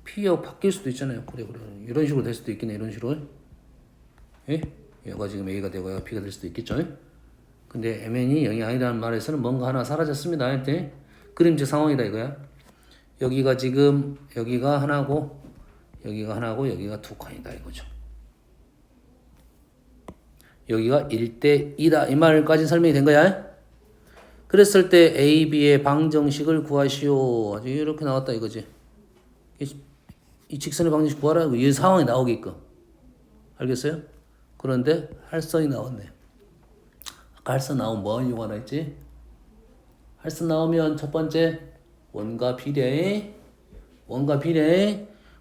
P하고 바뀔 수도 있잖아요. 그래. 이런 식으로 될 수도 있겠네. 이런 식으로. 예? 여가 지금 A가 되고 여가 B가 될 수도 있겠죠. 근데 MN이 0이 아니라는 말에서는 뭔가 하나 사라졌습니다. 할 그림체 상황이다 이거야. 여기가 지금 여기가 하나고 여기가 하나고 여기가 두 칸이다 이거죠. 여기가 1대 2다. 이 말까지 설명이 된 거야. 그랬을 때 A, B의 방정식을 구하시오. 이렇게 나왔다 이거지. 이 직선의 방정식 구하라. 이 상황이 나오게끔. 알겠어요? 그런데 할선이 나왔네. 아까 할선 나오면 뭐 하려고 하나 했지? 할선 나오면 첫 번째 원과 비례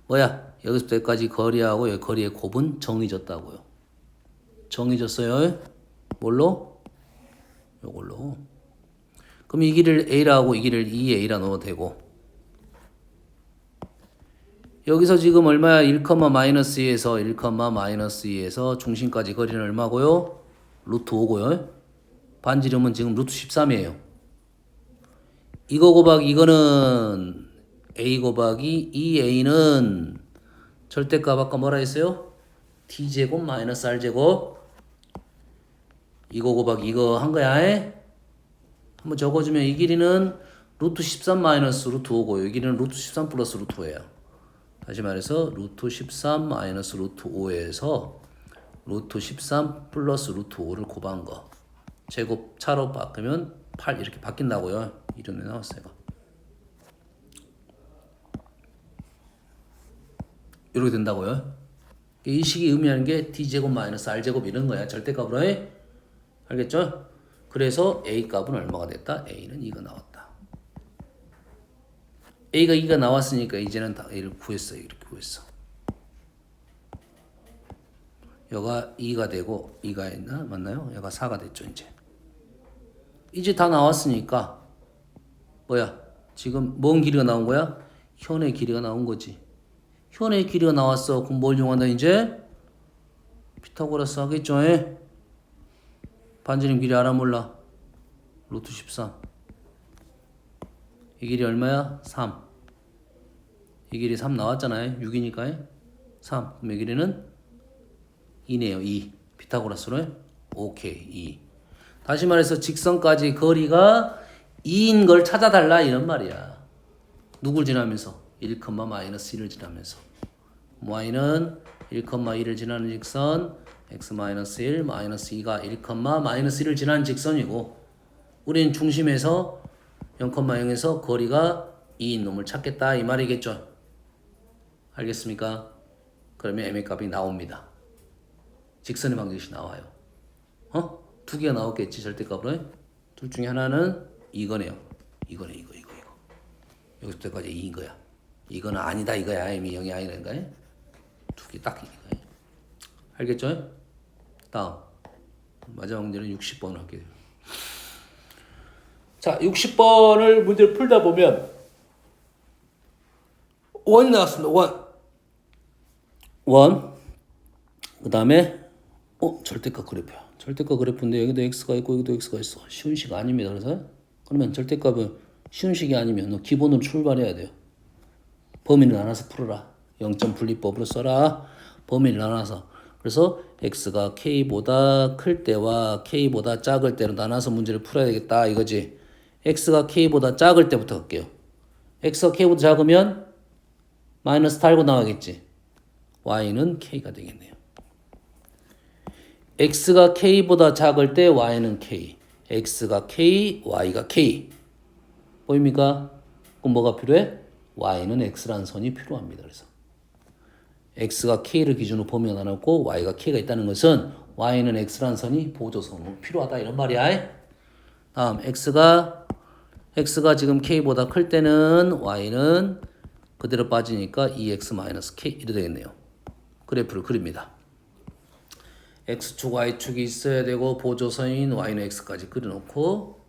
뭐야? 여기서부터 여기까지 거리하고 여기 거리의 곱은 정해졌다고요. 정해졌어요. 뭘로? 요걸로. 그럼 이 길이를 A라고 이 길이를 2A라 넣어도 되고 여기서 지금 얼마야? 1,-2에서 1,-2에서 중심까지 거리는 얼마고요? 루트 5고요. 반지름은 지금 루트 13이에요. 이거 곱하기 이거는 A 곱하기 2A는 절대값 아까 뭐라 했어요? T제곱 마이너스 R제곱 이거 곱하기 이거 한 거야. 한번 적어주면 이 길이는 루트 13 마이너스 루트 5고요. 이 길이는 루트 13 플러스 루트 5예요. 다시 말해서 루트 13 마이너스 루트 5에서 루트 13 플러스 루트 5를 곱한 거. 제곱 차로 바꾸면 8 이렇게 바뀐다고요. 이름이 나왔어요. 이렇게 된다고요. 이 식이 의미하는 게 D제곱 마이너스 R제곱 이런 거야. 절대값으로 해. 알겠죠? 그래서 A 값은 얼마가 됐다? A는 2가 나왔다. A가 2가 나왔으니까 이제는 다 A를 구했어요. 이렇게 구했어. 여가 2가 되고 2가 있나? 맞나요? 여가 4가 됐죠. 이제 다 나왔으니까 뭐야? 지금 뭔 길이가 나온 거야? 현의 길이가 나온 거지. 현의 길이가 나왔어. 그럼 뭘 이용한다 이제? 피타고라스 하겠죠. 반지름 길이 알아 몰라? 루트 13. 이 길이 얼마야? 3. 이 길이 3 나왔잖아요. 6이니까 3. 그럼 이 길이는 2네요. 2. 피타고라스로 오케이. 2. 다시 말해서 직선까지 거리가 2인 걸 찾아달라 이런 말이야. 누굴 지나면서? 1,-1을 지나면서. y는 1,1을 지나는 직선 x-1 마이너스 2가 1,-1을 지나는 직선이고 우리는 중심에서 0,0에서 거리가 2인 놈을 찾겠다 이 말이겠죠. 알겠습니까? 그러면 m의 값이 나옵니다. 직선의 방정식이 나와요. 두 개가 나왔겠지 절대값으로. 둘 중에 하나는 이거네요. 이거. 여기서부터까지 2인 거야. 이거는 아니다 이거야. m이 0이 아니라는 거야. 두 개 딱 이거야. 알겠죠? 다음 마지막 문제는 60번을 할게요. 자, 60번을 문제를 풀다 보면 원이 나왔습니다. 원. 그 다음에 절대값 그래프야. 절대값 그래프인데 여기도 x가 있고 여기도 x가 있어. 쉬운 식 아닙니다. 그래서 그러면 절대값은 쉬운 식이 아니면 너 기본으로 출발해야 돼요. 범위를 나눠서 풀어라. 0점 분리법으로 써라. 범위를 나눠서. 그래서 x가 k보다 클 때와 k보다 작을 때로 나눠서 문제를 풀어야 되겠다 이거지. x가 k보다 작을 때부터 할게요. x가 k보다 작으면 마이너스 달고 나가겠지. y는 k가 되겠네요. x가 k보다 작을 때 y는 k. x가 k, y가 k. 보입니까? 그럼 뭐가 필요해? y는 x라는 선이 필요합니다. 그래서 x가 k를 기준으로 범위가 나눴고 y가 k가 있다는 것은 y는 x라는 선이 보조선으로 필요하다 이런 말이야. 다음 x가 지금 k보다 클 때는 y는 그대로 빠지니까 2x-k 이래 되겠네요. 그래프를 그립니다. x축, y축이 있어야 되고 보조선인 y는 x까지 그려놓고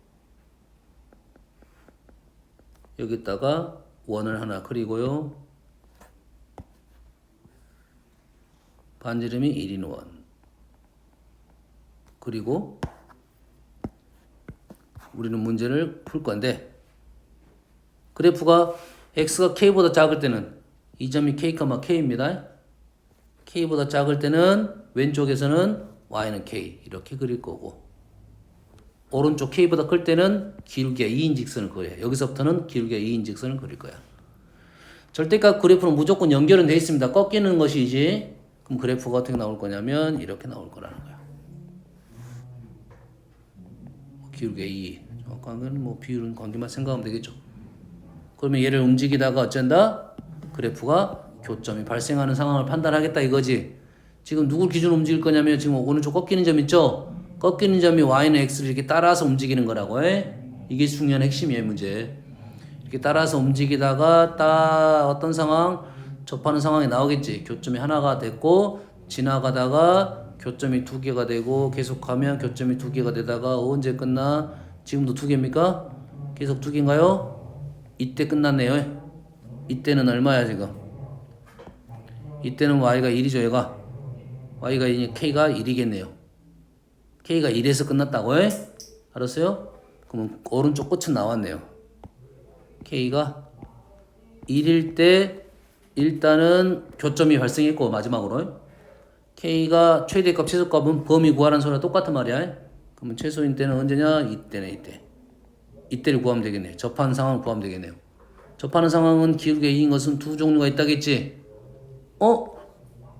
여기다가 원을 하나 그리고요. 반지름이 1인 원. 그리고 우리는 문제를 풀 건데 그래프가 x가 k보다 작을 때는 이 점이 k, k입니다. k보다 작을 때는 왼쪽에서는 y는 k 이렇게 그릴 거고 오른쪽 k보다 클 때는 기울기가 2인 직선을 그려요. 여기서부터는 기울기가 2인 직선을 그릴 거야. 절대값 그래프는 무조건 연결은 돼 있습니다. 꺾이는 것이지. 그럼 그래프가 어떻게 나올 거냐면 이렇게 나올 거라는 거야. 기울기가 2. 정확한 건 뭐 비율은 관계만 생각하면 되겠죠. 그러면 얘를 움직이다가 어쩐다? 그래프가 교점이 발생하는 상황을 판단하겠다 이거지. 지금 누굴 기준으로 움직일 거냐면 지금 오른쪽 꺾이는 점 있죠? 꺾이는 점이 y는 x를 이렇게 따라서 움직이는 거라고 해. 이게 중요한 핵심이에요, 문제. 이렇게 따라서 움직이다가 딱 어떤 상황? 접하는 상황이 나오겠지. 교점이 하나가 됐고 지나가다가 교점이 두 개가 되고 계속하면 교점이 두 개가 되다가 언제 끝나? 지금도 두 개입니까? 계속 두 개인가요? 이때 끝났네요. 이때는 얼마야 지금? 이때는 y가 1이죠 얘가. y가 1이니 k가 1이겠네요. k가 1에서 끝났다고 해? 알았어요? 그러면 오른쪽 끝은 나왔네요. k가 1일 때 일단은 교점이 발생했고 마지막으로 k가 최대값 최소값은 범위 구하라는 소리랑 똑같은 말이야. 그러면 최소인 때는 언제냐? 이때네 이때. 이때를 구하면 되겠네요. 접하는 상황을 구하면 되겠네요. 접하는 상황은 기울기가 2인 것은 두 종류가 있다겠지.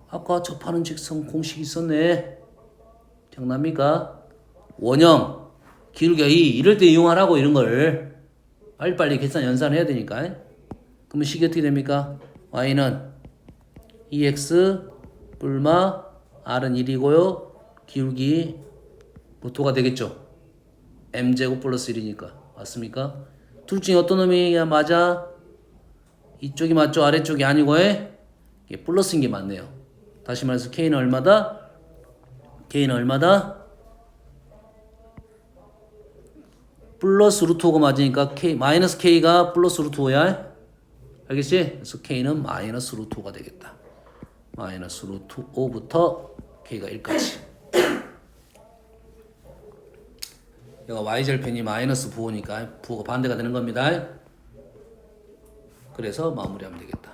아까 접하는 직선 공식이 있었네. 기억납니까? 원형 기울기가 2 이럴 때 이용하라고 이런 걸 빨리빨리 계산 연산해야 되니까. 그러면 식이 어떻게 됩니까? y는 2x 뿔마 r은 1이고요. 기울기 루토가 되겠죠. m제곱 플러스 1이니까. 맞습니까? 둘 중에 어떤 놈이 맞아? 이쪽이 맞죠? 아래쪽이 아니고 이게 플러스인 게 맞네요. 다시 말해서 k는 얼마다? k는 얼마다? 플러스 루트 5가 맞으니까 마이너스 k가 플러스 루트 5야. 알겠지? 그래서 k는 마이너스 루트 5가 되겠다. 마이너스 루트 5부터 k가 1까지. 여기가 y절편이 마이너스 부호니까 부호가 반대가 되는 겁니다. 그래서 마무리하면 되겠다.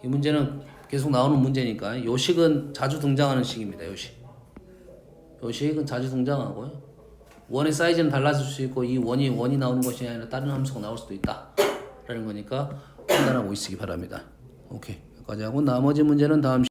이 문제는 계속 나오는 문제니까 요식은 자주 등장하는 식입니다. 요식은 자주 등장하고요. 원의 사이즈는 달라질 수 있고 이 원이 나오는 것이 아니라 다른 함수가 나올 수도 있다 라는 거니까 판단하고 있으기 바랍니다. 오케이. 여기까지 하고 나머지 문제는 다음